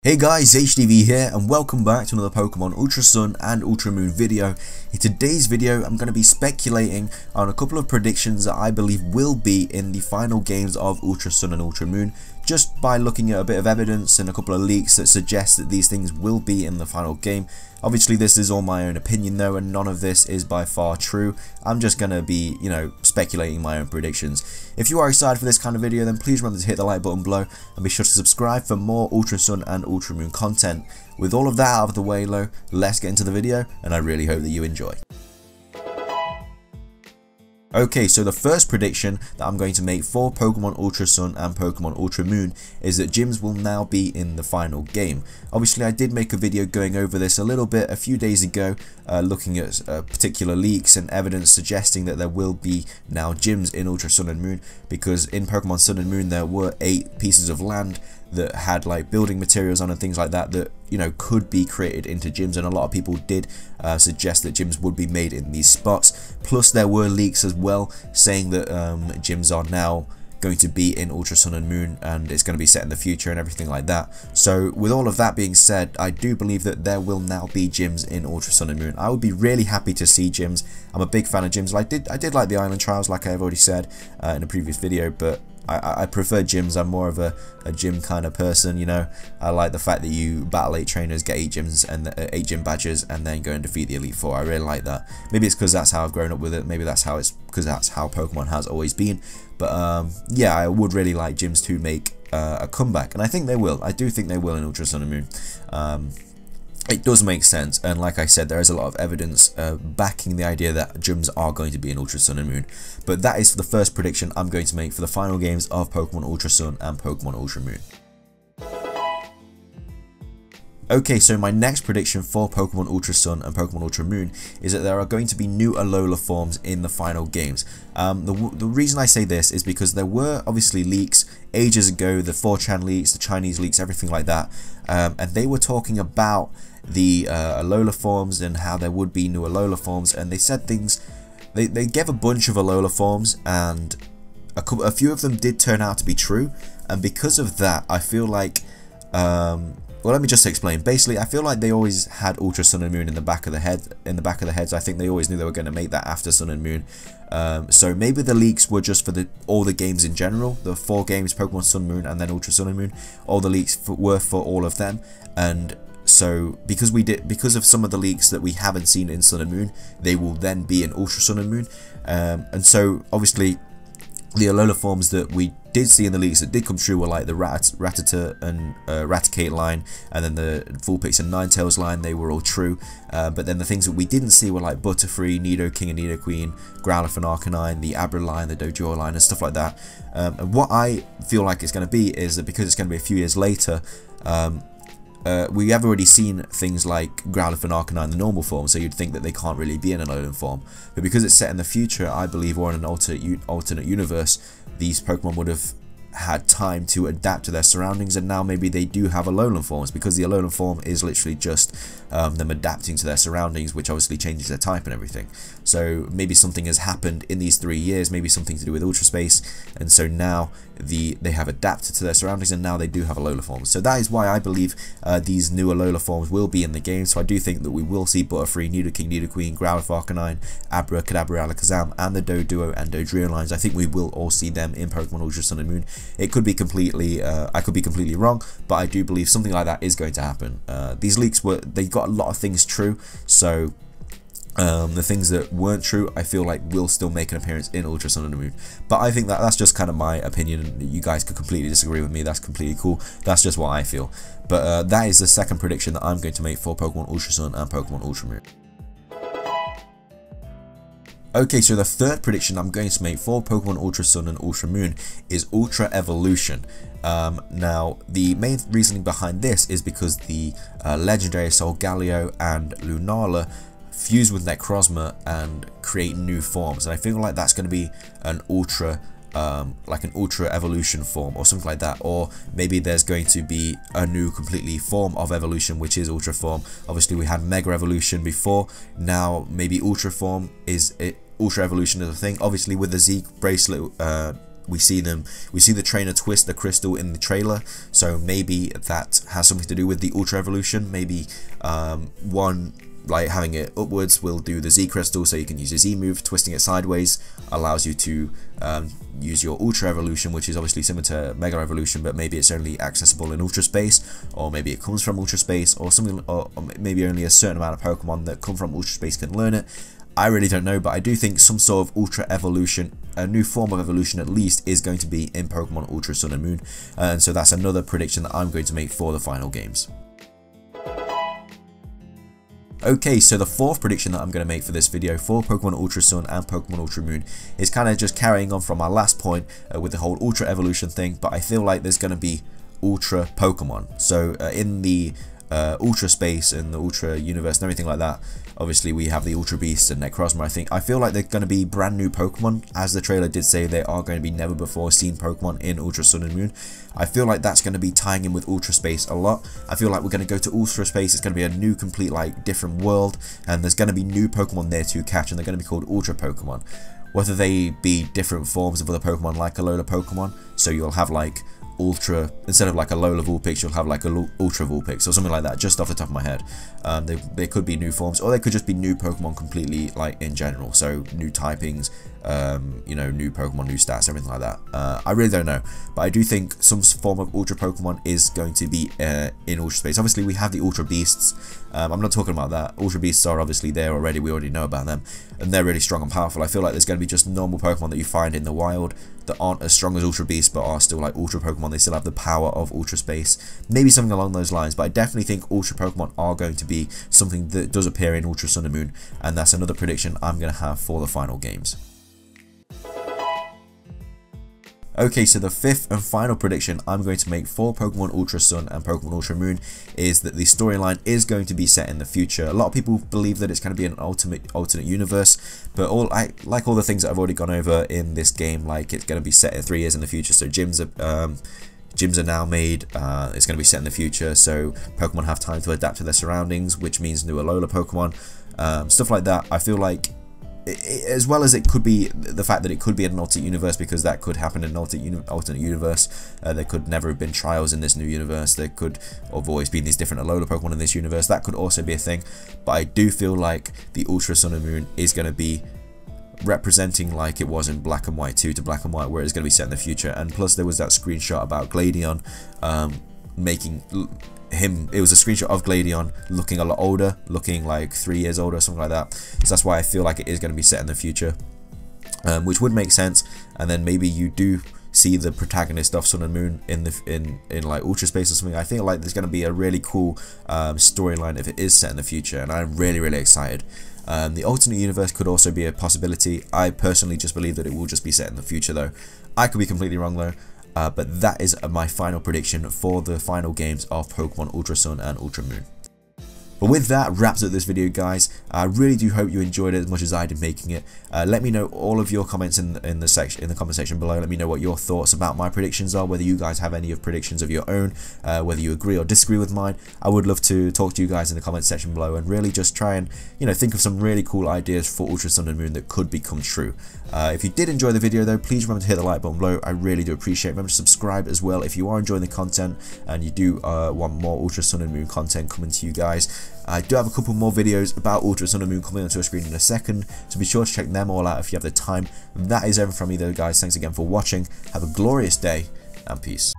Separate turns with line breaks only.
Hey guys, HDvee here and welcome back to another Pokemon Ultra Sun and Ultra Moon video. In today's video I'm going to be speculating on a couple of predictions that I believe will be in the final games of Ultra Sun and Ultra Moon, just by looking at a bit of evidence and a couple of leaks that suggest that these things will be in the final game. Obviously this is all my own opinion though, and none of this is by far true. I'm just going to be, speculating my own predictions. If you are excited for this kind of video, then please remember to hit the like button below and be sure to subscribe for more Ultra Sun and Ultra Moon content. With all of that out of the way though, let's get into the video and I really hope that you enjoy. Okay, so the first prediction that I'm going to make for Pokemon Ultra Sun and Pokemon Ultra Moon is that gyms will now be in the final game. Obviously I did make a video going over this a little bit a few days ago, looking at particular leaks and evidence suggesting that there will be now gyms in Ultra Sun and Moon, because in Pokemon Sun and Moon there were 8 pieces of land that had like building materials on and things like that that could be created into gyms, and a lot of people did suggest that gyms would be made in these spots. Plus there were leaks as well saying that gyms are now going to be in Ultra Sun and Moon and it's going to be set in the future and everything like that. So with all of that being said, I do believe that there will now be gyms in Ultra Sun and Moon. I would be really happy to see gyms. I'm a big fan of gyms. I did like the Island Trials, like I've already said in a previous video, but I prefer gyms. I'm more of a gym kind of person, I like the fact that you battle 8 trainers, get 8 gyms and 8 gym badges, and then go and defeat the Elite Four. I really like that. Maybe it's because that's how I've grown up with it. Maybe that's how because that's how Pokemon has always been. But yeah, I would really like gyms to make a comeback, and I think they will. I do think they will in Ultra Sun and Moon. It does make sense, and like I said, there is a lot of evidence backing the idea that gyms are going to be in Ultra Sun and Moon. But that is the first prediction I'm going to make for the final games of Pokemon Ultra Sun and Pokemon Ultra Moon. Okay, so my next prediction for Pokemon Ultra Sun and Pokemon Ultra Moon is that there are going to be new Alola Forms in the final games. The reason I say this is because there were obviously leaks ages ago, the 4chan leaks, the Chinese leaks, everything like that, and they were talking about the Alola Forms and how there would be new Alola Forms, and they said things, they gave a bunch of Alola Forms, and a few of them did turn out to be true, and because of that I feel like well, let me just explain. Basically, I feel like they always had Ultra Sun and Moon in the back of the heads. I think they always knew they were going to make that after Sun and Moon. So maybe the leaks were just for all the games in general, the 4 games, Pokemon Sun, Moon, and then Ultra Sun and Moon. All the leaks were for all of them, and so because of some of the leaks that we haven't seen in Sun and Moon, they will then be in Ultra Sun and Moon. And so obviously the Alola Forms that we did see in the leaks that did come true were like the Rattata and Raticate line, and then the Vulpix and Ninetales line. They were all true, but then the things that we didn't see were like Butterfree, Nidoking and Nidoqueen, Growlithe and Arcanine, the Abra line, the Doduo line, and stuff like that. And what I feel like it's going to be is that because it's going to be a few years later, we have already seen things like Growlithe and Arcanine, the normal form, so you'd think that they can't really be in an Alolan form. But because it's set in the future, I believe, or in an alternate universe, these Pokemon would have had time to adapt to their surroundings, and now maybe they do have Alolan forms, because the Alolan form is literally just them adapting to their surroundings, which obviously changes their type and everything. So maybe something has happened in these 3 years, maybe something to do with Ultra Space, and so now they have adapted to their surroundings, and now they do have Alola forms. So that is why I believe these new Alola forms will be in the game. So I do think that we will see Butterfree, Nidoking, Nidoqueen, Growlithe, Arcanine, Abra, Kadabra, Alakazam, and the Doduo and Dodrio lines. I think we will all see them in Pokemon Ultra Sun and Moon. It could be completely, I could be completely wrong, but I do believe something like that is going to happen. These leaks they got a lot of things true, so the things that weren't true I feel like will still make an appearance in Ultra Sun and Moon. But I think that's just kind of my opinion. You guys could completely disagree with me, that's completely cool. That's just what I feel. But that is the second prediction that I'm going to make for Pokemon Ultra Sun and Pokemon Ultra Moon. Okay, so the third prediction I'm going to make for Pokemon Ultra Sun and Ultra Moon is Ultra Evolution. Now, the main reasoning behind this is because the legendary Solgaleo and Lunala fuse with Necrozma and create new forms, and I feel like that's going to be an Ultra evolution form or something like that, or maybe there's going to be a new completely form of evolution, which is Ultra form. Obviously we had Mega Evolution before, now maybe Ultra form is Ultra evolution is a thing. Obviously with the Z bracelet we see the trainer twist the crystal in the trailer, so maybe that has something to do with the Ultra Evolution. Maybe one, like having it upwards, will do the Z crystal, so you can use a Z move. Twisting it sideways allows you to use your Ultra Evolution, which is obviously similar to Mega Evolution, but maybe it's only accessible in Ultra Space, or maybe it comes from Ultra Space, or something, or maybe only a certain amount of Pokemon that come from Ultra Space can learn it. I really don't know, but I do think some sort of Ultra Evolution, a new form of evolution at least, is going to be in Pokemon Ultra Sun and Moon, and so that's another prediction that I'm going to make for the final games. Okay, so the fourth prediction that I'm going to make for this video for Pokemon Ultra Sun and Pokemon Ultra Moon is kind of just carrying on from my last point with the whole Ultra Evolution thing, but I feel like there's going to be Ultra Pokemon. So in the Ultra Space and the Ultra Universe and everything like that, obviously we have the Ultra Beast and Necrozma. I feel like they're going to be brand new Pokemon. As the trailer did say, they are going to be never before seen Pokemon in Ultra Sun and Moon. I feel like that's going to be tying in with Ultra Space a lot. I feel like we're going to go to Ultra Space, it's going to be a new complete like different world, and there's going to be new Pokemon there to catch, and they're going to be called Ultra Pokemon. Whether they be different forms of other Pokemon like Alola Pokemon, so you'll have like Ultra, instead of like a Alola Vulpix, you'll have like a Ultra Vulpix or something like that, just off the top of my head. They could be new forms, or they could just be new Pokemon completely, like in general, so new typings, you know, new Pokemon, new stats, everything like that. I really don't know, but I do think some form of Ultra Pokemon is going to be in Ultra Space. Obviously we have the Ultra Beasts. I'm not talking about that. Ultra Beasts are obviously there already, we already know about them, and they're really strong and powerful. I feel like there's going to be just normal Pokemon that you find in the wild that aren't as strong as Ultra Beasts, but are still like Ultra Pokemon. They still have the power of Ultra Space, maybe something along those lines, but I definitely think Ultra Pokemon are going to be something that does appear in Ultra Sun and Moon, and that's another prediction I'm going to have for the final games. Okay, so the fifth and final prediction I'm going to make for Pokemon Ultra Sun and Pokemon Ultra Moon is that the storyline is going to be set in the future. A lot of people believe that it's going to be an alternate universe, but like all the things that I've already gone over in this game, like it's going to be set in 3 years in the future. So gyms are now made, it's going to be set in the future, so Pokemon have time to adapt to their surroundings, which means new Alola Pokemon, stuff like that. I feel like, as well as it could be the fact that it could be an alternate universe, because that could happen in an alternate universe. There could never have been trials in this new universe. There could have always been these different Alola Pokemon in this universe. That could also be a thing, but I do feel like the Ultra Sun and Moon is going to be representing like it was in Black and White 2 to Black and White, where it's going to be set in the future. And plus there was that screenshot about Gladion making him, it was a screenshot of Gladion looking a lot older, looking like 3 years older or something like that. So that's why I feel like it is going to be set in the future, which would make sense. And then maybe you do see the protagonist of Sun and Moon in like Ultra Space or something. I feel like there's going to be a really cool storyline if it is set in the future, and I'm really excited. The alternate universe could also be a possibility. I personally just believe that it will just be set in the future though. I could be completely wrong though. But that is my final prediction for the final games of Pokemon Ultra Sun and Ultra Moon. But with that wraps up this video, guys. I really do hope you enjoyed it as much as I did making it. Let me know all of your comments in the comment section below. Let me know what your thoughts about my predictions are, whether you guys have any predictions of your own, whether you agree or disagree with mine. I would love to talk to you guys in the comment section below and really just try and, you know, think of some really cool ideas for Ultra Sun and Moon that could become true. If you did enjoy the video though, please remember to hit the like button below. I really do appreciate it. Remember to subscribe as well if you are enjoying the content and you do want more Ultra Sun and Moon content coming to you guys. I do have a couple more videos about Ultra Sun and Moon coming onto a screen in a second, so be sure to check them all out if you have the time. That is everything from me though, guys. Thanks again for watching. Have a glorious day, and peace.